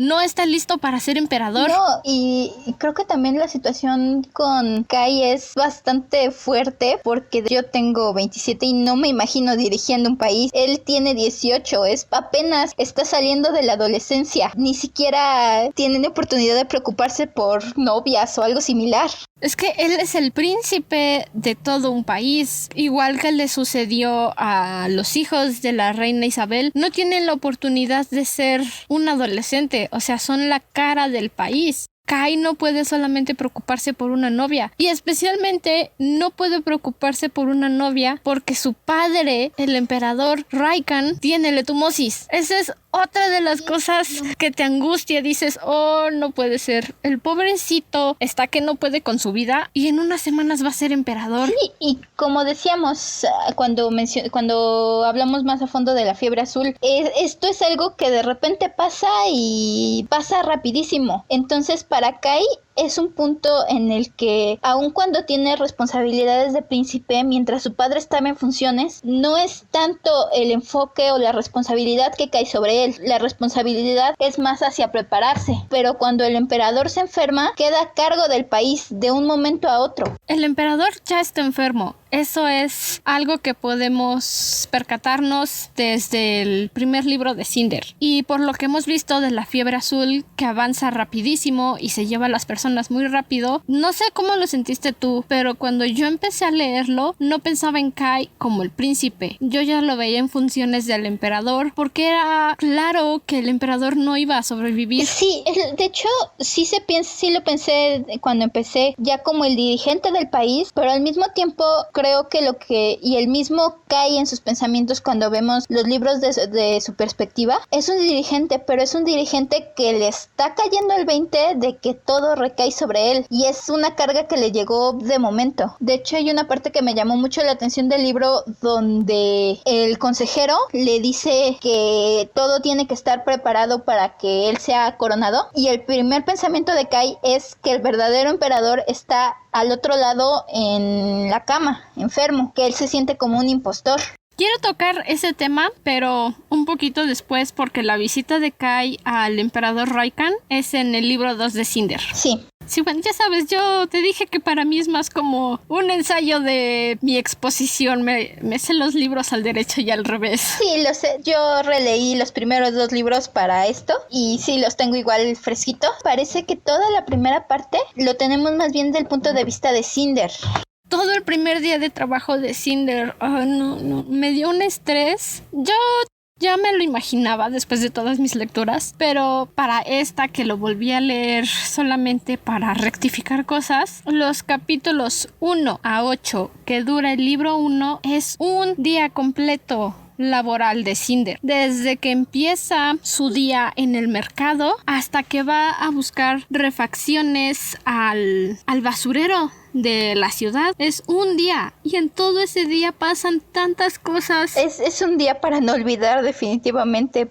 para ser emperador. No, y creo que también la situación con Kai es bastante fuerte porque yo tengo 27 y no me imagino dirigiendo un país. Él tiene 18, apenas está saliendo de la adolescencia, ni siquiera tienen oportunidad de preocuparse por novias o algo similar. Es que él es el príncipe de todo un país, igual que le sucedió a los hijos de la reina Isabel. No tienen la oportunidad de ser un adolescente, o sea, son la cara del país. Kai no puede solamente preocuparse por una novia, y especialmente no puede preocuparse por una novia porque su padre, el emperador Raikan, tiene leutomosis. Esa es otra de las cosas que te angustia. Dices, oh, no puede ser. El pobrecito está que no puede con su vida y en unas semanas va a ser emperador. Sí, y como decíamos cuando hablamos más a fondo de la fiebre azul, esto es algo que de repente pasa y pasa rapidísimo. Entonces para Kai es un punto en el que, aun cuando tiene responsabilidades de príncipe, mientras su padre estaba en funciones, no es tanto el enfoque o la responsabilidad que cae sobre él. La responsabilidad es más hacia prepararse. Pero cuando el emperador se enferma, queda a cargo del país de un momento a otro. El emperador ya está enfermo. Eso es algo que podemos percatarnos desde el primer libro de Cinder. Y por lo que hemos visto de la fiebre azul, que avanza rapidísimo y se lleva a las personas muy rápido. No sé cómo lo sentiste tú, pero cuando yo empecé a leerlo, no pensaba en Kai como el príncipe. Yo ya lo veía en funciones del emperador, porque era claro que el emperador no iba a sobrevivir. Sí, de hecho, sí lo pensé cuando empecé ya como el dirigente del país, pero al mismo tiempo creo que y el mismo Kai en sus pensamientos cuando vemos los libros de su perspectiva, es un dirigente, pero es un dirigente que le está cayendo el 20 de que todo recae sobre él, y es una carga que le llegó de momento. De hecho, hay una parte que me llamó mucho la atención del libro donde el consejero le dice que todo tiene que estar preparado para que él sea coronado, y el primer pensamiento de Kai es que el verdadero emperador está al otro lado en la cama, enfermo, que él se siente como un impostor. Quiero tocar ese tema, pero un poquito después, porque la visita de Kai al emperador Raikan es en el libro 2 de Cinder. Sí. Sí, bueno, ya sabes, yo te dije que para mí es más como un ensayo de mi exposición. Me sé los libros al derecho y al revés. Sí, lo sé. Yo releí los primeros 2 libros para esto y sí, los tengo igual fresquitos. Parece que toda la primera parte lo tenemos más bien del punto de vista de Cinder. Todo el primer día de trabajo de Cinder, no, me dio un estrés. Yo ya me lo imaginaba después de todas mis lecturas, pero para esta que lo volví a leer solamente para rectificar cosas, los capítulos 1 a 8 que dura el libro 1 es un día completo laboral de Cinder, desde que empieza su día en el mercado hasta que va a buscar refacciones al basurero de la ciudad es un día y en todo ese día pasan tantas cosas. Es un día para no olvidar definitivamente.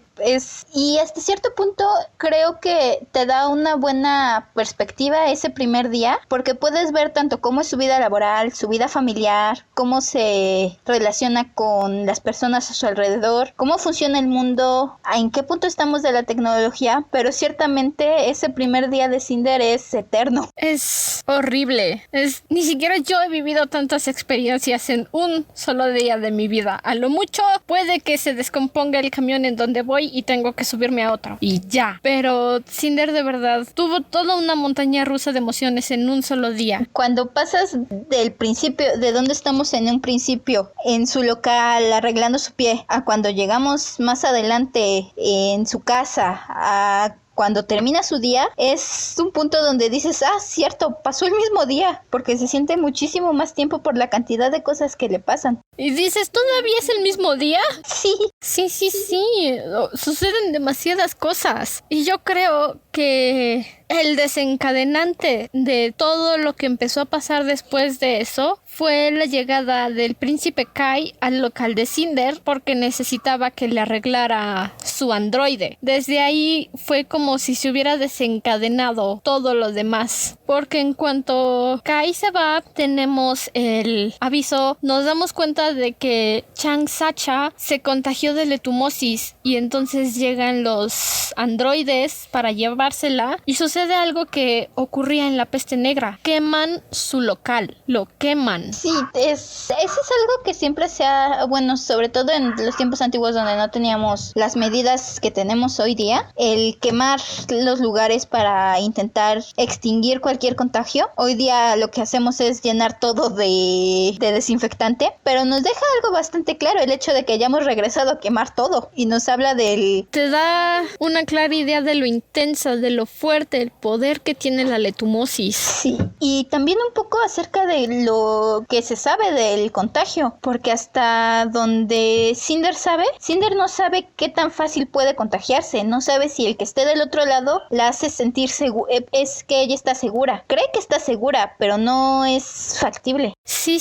Y hasta cierto punto creo que te da una buena perspectiva ese primer día, porque puedes ver tanto cómo es su vida laboral, su vida familiar, cómo se relaciona con las personas a su alrededor, cómo funciona el mundo, en qué punto estamos de la tecnología, pero ciertamente ese primer día de Cinder es eterno. Es horrible. Ni siquiera yo he vivido tantas experiencias en un solo día de mi vida. A lo mucho puede que se descomponga el camión en donde voy y tengo que subirme a otro. Y ya. Pero Cinder de verdad tuvo toda una montaña rusa de emociones en un solo día. Cuando pasas del principio, de donde estamos en un principio, en su local, arreglando su pie, a cuando llegamos más adelante en su casa, a cuando termina su día, es un punto donde dices, cierto, pasó el mismo día, porque se siente muchísimo más tiempo por la cantidad de cosas que le pasan. Y dices, ¿todavía es el mismo día? Sí. Sí. Suceden demasiadas cosas. Y yo creo que el desencadenante de todo lo que empezó a pasar después de eso fue la llegada del príncipe Kai al local de Cinder porque necesitaba que le arreglara su androide. Desde ahí fue como si se hubiera desencadenado todo lo demás. Porque en cuanto Kai se va, tenemos el aviso, nos damos cuenta de que Chang Sacha se contagió de letumosis y entonces llegan los androides para llevársela y sucede algo que ocurría en la peste negra. Queman su local, lo queman. Sí, eso es algo que siempre bueno, sobre todo en los tiempos antiguos donde no teníamos las medidas que tenemos hoy día, el quemar los lugares para intentar extinguir cualquier contagio. Hoy día lo que hacemos es llenar todo de desinfectante, pero nos deja algo bastante claro, el hecho de que hayamos regresado a quemar todo y nos habla del... Te da una clara idea de lo intensa, de lo fuerte, el poder que tiene la letumosis. Sí, y también un poco acerca de lo que se sabe del contagio, porque hasta donde Cinder no sabe qué tan fácil puede contagiarse, no sabe si el que esté del otro lado la hace sentir es que ella está segura, cree que está segura, pero no es factible. Sí,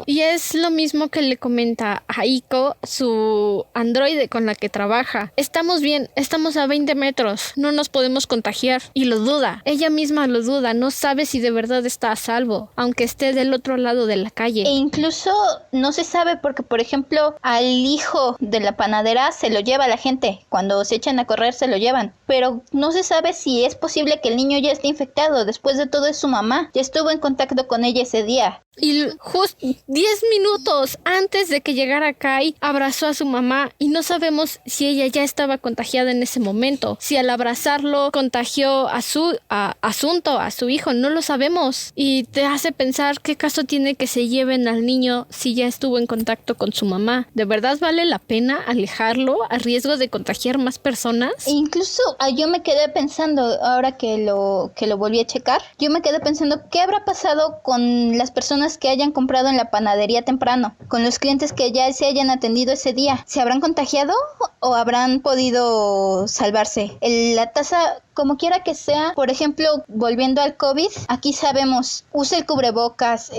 y es lo mismo que le comenta a Iko, su androide con la que trabaja. Estamos bien, estamos a 20 metros, no nos podemos contagiar. Y lo duda, ella misma lo duda, no sabe si de verdad está a salvo, aunque esté del otro lado de la calle. E incluso no se sabe porque, por ejemplo, al hijo de la panadera se lo lleva la gente, cuando se echan a correr se lo llevan, pero no se sabe si es posible que el niño ya esté infectado. Después de todo es su mamá, ya estuvo en contacto con ella ese día. Y justo 10 minutos antes de que llegara Kai, abrazó a su mamá y no sabemos si ella ya estaba contagiada en ese momento. Si al abrazarlo contagió a su hijo, no lo sabemos. Y te hace pensar qué caso tiene que se lleven al niño si ya estuvo en contacto con su mamá. ¿De verdad vale la pena alejarlo a riesgo de contagiar más personas? E incluso yo me quedé pensando, ahora que lo volví a checar, yo me quedé pensando qué habrá pasado con las personas que hayan comprado en la panadería temprano, con los clientes que ya se hayan atendido ese día. ¿Se habrán contagiado o habrán podido salvarse? La tasa, como quiera que sea, por ejemplo, volviendo al COVID, aquí sabemos, usa el cubrebocas,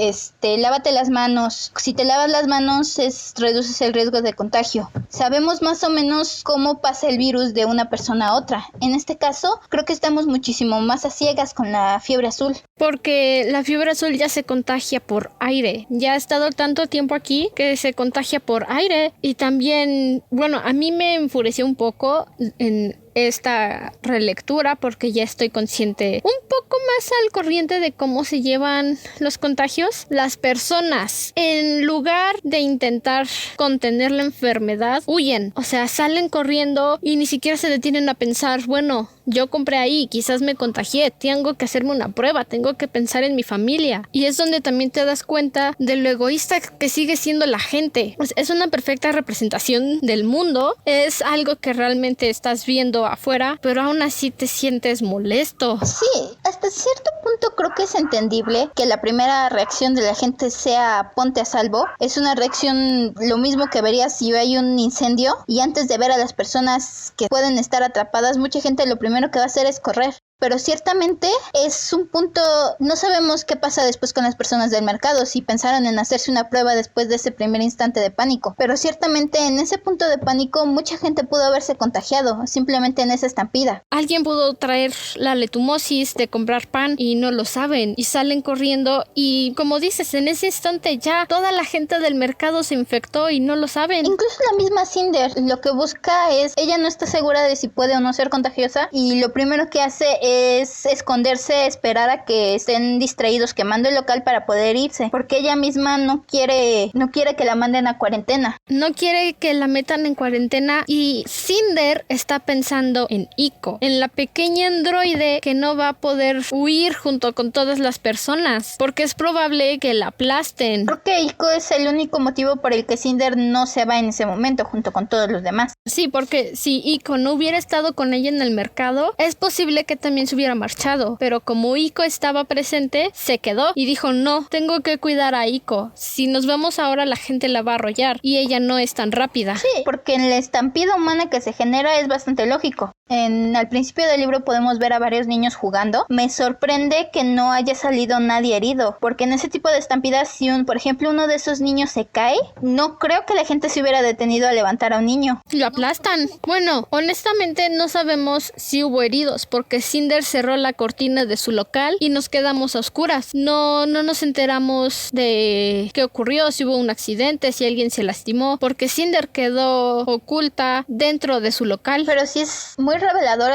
lávate las manos. Si te lavas las manos, reduces el riesgo de contagio. Sabemos más o menos cómo pasa el virus de una persona a otra. En este caso, creo que estamos muchísimo más a ciegas con la fiebre azul. Porque la fiebre azul ya se contagia por aire. Ya ha estado tanto tiempo aquí que se contagia por aire. Y también, bueno, a mí me enfureció un poco en esta relectura porque ya estoy consciente un poco más al corriente de cómo se llevan los contagios. Las personas, en lugar de intentar contener la enfermedad, huyen, o sea, salen corriendo y ni siquiera se detienen a pensar, bueno, yo compré ahí, quizás me contagié, tengo que hacerme una prueba, tengo que pensar en mi familia. Y es donde también te das cuenta de lo egoísta que sigue siendo la gente. Es una perfecta representación del mundo, es algo que realmente estás viendo afuera, pero aún así te sientes molesto. Sí, hasta cierto punto creo que es entendible que la primera reacción de la gente sea ponte a salvo. Es una reacción lo mismo que verías si hay un incendio y antes de ver a las personas que pueden estar atrapadas, mucha gente lo primero que va a hacer es correr. pero ciertamente es un punto, no sabemos qué pasa después con las personas del mercado, si pensaron en hacerse una prueba después de ese primer instante de pánico, pero ciertamente en ese punto de pánico mucha gente pudo haberse contagiado, simplemente en esa estampida. Alguien pudo traer la letumosis de comprar pan y no lo saben y salen corriendo y como dices, en ese instante ya toda la gente del mercado se infectó y no lo saben. Incluso la misma Cinder lo que busca es, ella no está segura de si puede o no ser contagiosa y lo primero que hace es esconderse, esperar a que estén distraídos quemando el local para poder irse, porque ella misma no quiere que la manden a cuarentena. No quiere que la metan en cuarentena y Cinder está pensando en Iko, en la pequeña androide que no va a poder huir junto con todas las personas, porque es probable que la aplasten. Creo que Iko es el único motivo por el que Cinder no se va en ese momento junto con todos los demás. Sí, porque si Iko no hubiera estado con ella en el mercado, es posible que también se hubiera marchado, pero como Iko estaba presente, se quedó y dijo, no, tengo que cuidar a Iko. Si nos vamos ahora, la gente la va a arrollar y ella no es tan rápida. Sí, porque en la estampida humana que se genera es bastante lógico. Al principio del libro podemos ver a varios niños jugando. Me sorprende que no haya salido nadie herido, porque en ese tipo de estampidas, si por ejemplo uno de esos niños se cae, no creo que la gente se hubiera detenido a levantar a un niño. Lo aplastan. Bueno, honestamente no sabemos si hubo heridos, porque Cinder cerró la cortina de su local y nos quedamos a oscuras. No nos enteramos de qué ocurrió, si hubo un accidente, si alguien se lastimó, porque Cinder quedó oculta dentro de su local. Pero sí es muy revelador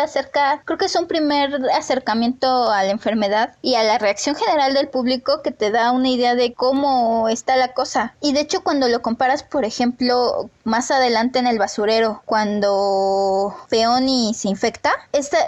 creo que es un primer acercamiento a la enfermedad y a la reacción general del público que te da una idea de cómo está la cosa. Y de hecho cuando lo comparas, por ejemplo, más adelante en el basurero, cuando Peony se infecta,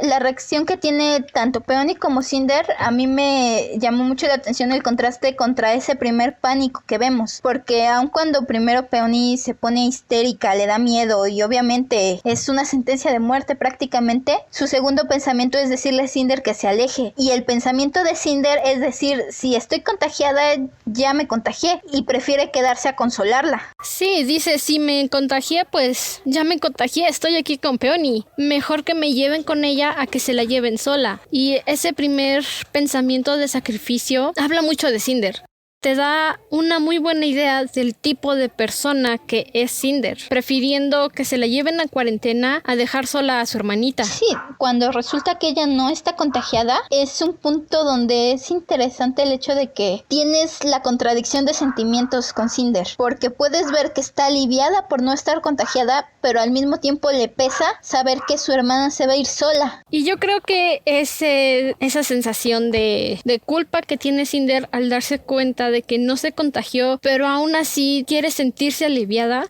la reacción que tiene tanto Peony como Cinder, a mí me llamó mucho la atención el contraste contra ese primer pánico que vemos, porque aun cuando primero Peony se pone histérica, le da miedo y obviamente es una sentencia de muerte prácticamente, su segundo pensamiento es decirle a Cinder que se aleje, y el pensamiento de Cinder es decir, si estoy contagiada, ya me contagié, y prefiere quedarse a consolarla. Sí, dice, si me contagié, pues ya me contagié, estoy aquí con Peony, mejor que me lleven con ella a que se la lleven sola. Y ese primer pensamiento de sacrificio habla mucho de Cinder. Te da una muy buena idea del tipo de persona que es Cinder, prefiriendo que se la lleven a cuarentena a dejar sola a su hermanita. Sí, cuando resulta que ella no está contagiada, es un punto donde es interesante el hecho de que tienes la contradicción de sentimientos con Cinder, porque puedes ver que está aliviada por no estar contagiada, pero al mismo tiempo le pesa saber que su hermana se va a ir sola. Y yo creo que esa sensación de culpa que tiene Cinder al darse cuenta de que no se contagió, pero aún así quiere sentirse aliviada,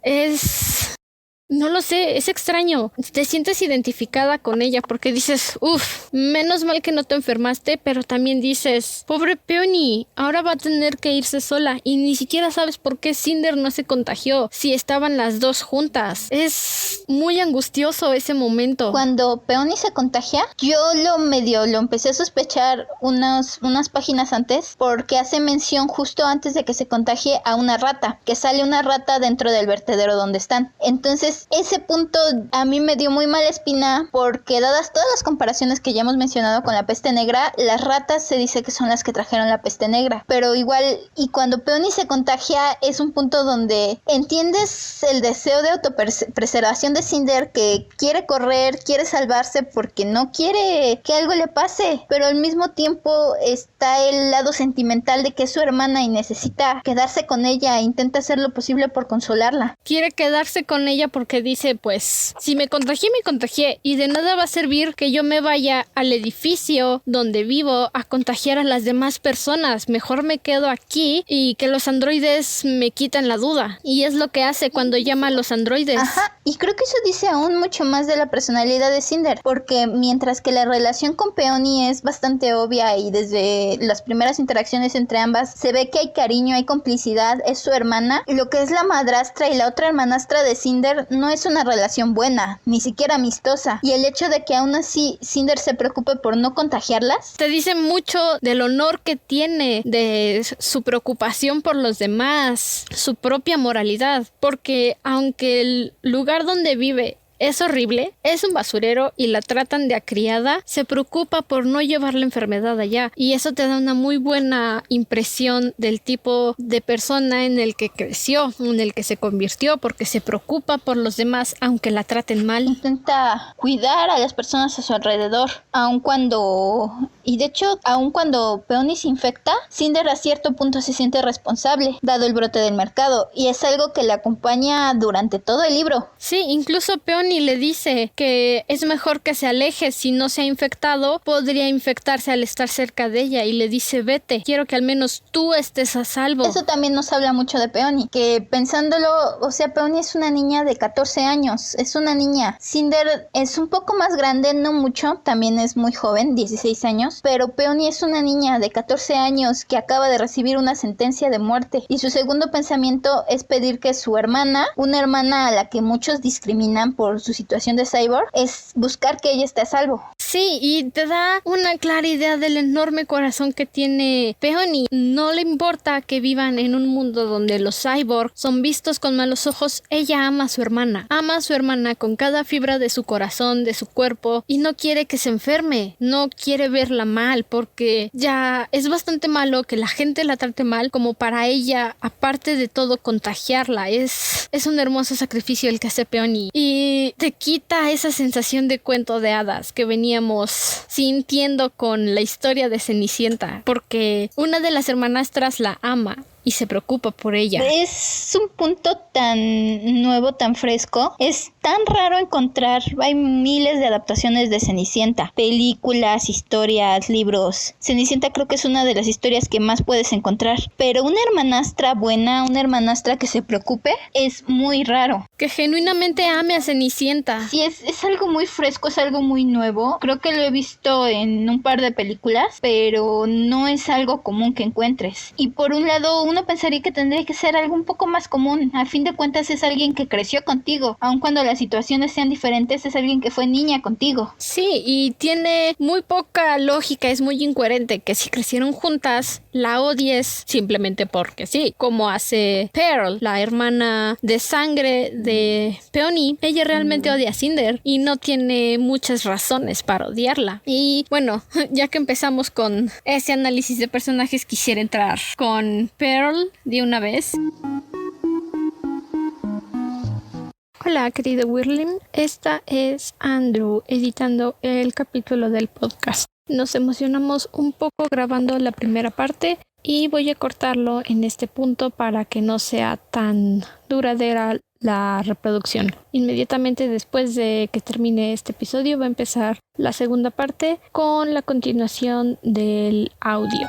no lo sé, es extraño. Te sientes identificada con ella porque dices, menos mal que no te enfermaste, pero también dices, pobre Peony, ahora va a tener que irse sola y ni siquiera sabes por qué Cinder no se contagió si estaban las dos juntas. Es muy angustioso ese momento. Cuando Peony se contagia, yo lo empecé a sospechar unas páginas antes, porque hace mención justo antes de que se contagie a una rata, que sale una rata dentro del vertedero donde están. Entonces ese punto a mí me dio muy mala espina, porque dadas todas las comparaciones que ya hemos mencionado con la peste negra, las ratas se dice que son las que trajeron la peste negra, pero igual, y cuando Peony se contagia es un punto donde entiendes el deseo de autopreservación de Cinder, que quiere correr, quiere salvarse porque no quiere que algo le pase, pero al mismo tiempo está el lado sentimental de que es su hermana y necesita quedarse con ella e intenta hacer lo posible por consolarla. Quiere quedarse con ella porque dice, pues, si me contagié y de nada va a servir que yo me vaya al edificio donde vivo a contagiar a las demás personas. Mejor me quedo aquí y que los androides me quiten la duda. Y es lo que hace cuando llama a los androides. Ajá, y creo que eso dice aún mucho más de la personalidad de Cinder, porque mientras que la relación con Peony es bastante obvia y desde las primeras interacciones entre ambas se ve que hay cariño, hay complicidad, es su hermana, lo que es la madrastra y la otra hermanastra de Cinder no es una relación buena, ni siquiera amistosa, y el hecho de que aún así Cinder se preocupe por no contagiarlas te dice mucho del honor que tiene, de su preocupación por los demás, su propia moralidad, porque aunque el lugar donde vive es horrible, es un basurero y la tratan de acriada, se preocupa por no llevar la enfermedad allá y eso te da una muy buena impresión del tipo de persona en el que creció, en el que se convirtió, porque se preocupa por los demás aunque la traten mal. Intenta cuidar a las personas a su alrededor, aun cuando Peony se infecta, Cinder a cierto punto se siente responsable, dado el brote del mercado, y es algo que la acompaña durante todo el libro. Sí, incluso Peony le dice que es mejor que se aleje, si no se ha infectado, podría infectarse al estar cerca de ella, y le dice, vete, quiero que al menos tú estés a salvo. Eso también nos habla mucho de Peony, que pensándolo, o sea, Peony es una niña de 14 años, es una niña. Cinder es un poco más grande, no mucho, también es muy joven, 16 años, pero Peony es una niña de 14 años que acaba de recibir una sentencia de muerte, y su segundo pensamiento es pedir que su hermana, una hermana a la que muchos discriminan por su situación de cyborg, es buscar que ella esté a salvo. Sí, y te da una clara idea del enorme corazón que tiene Peony. No le importa que vivan en un mundo donde los cyborg son vistos con malos ojos. Ella ama a su hermana con cada fibra de su corazón, de su cuerpo, y no quiere que se enferme, no quiere verla mal, porque ya es bastante malo que la gente la trate mal como para ella, aparte de todo, contagiarla. Es un hermoso sacrificio el que hace Peony y te quita esa sensación de cuento de hadas que veníamos sintiendo con la historia de Cenicienta, porque una de las hermanastras la ama y se preocupa por ella. Es un punto tan nuevo, tan fresco. Es tan raro encontrar. Hay miles de adaptaciones de Cenicienta. Películas, historias, libros. Cenicienta creo que es una de las historias que más puedes encontrar. Pero una hermanastra buena, una hermanastra que se preocupe, es muy raro. Que genuinamente ame a Cenicienta. Sí, es algo muy fresco, es algo muy nuevo. Creo que lo he visto en un par de películas, pero no es algo común que encuentres. Y por un lado, uno pensaría que tendría que ser algo un poco más común. A fin de cuentas es alguien que creció contigo, aun cuando las situaciones sean diferentes, es alguien que fue niña contigo. Sí, y tiene muy poca lógica, es muy incoherente que si crecieron juntas la odies simplemente porque sí, como hace Pearl, la hermana de sangre de Peony. Ella realmente odia a Cinder y no tiene muchas razones para odiarla. Y bueno, ya que empezamos con ese análisis de personajes, quisiera entrar con Pearl de una vez. Hola, querido Wirlin. Esta es Andrew editando el capítulo del podcast. Nos emocionamos un poco grabando la primera parte y voy a cortarlo en este punto para que no sea tan duradera la reproducción. Inmediatamente después de que termine este episodio va a empezar la segunda parte con la continuación del audio.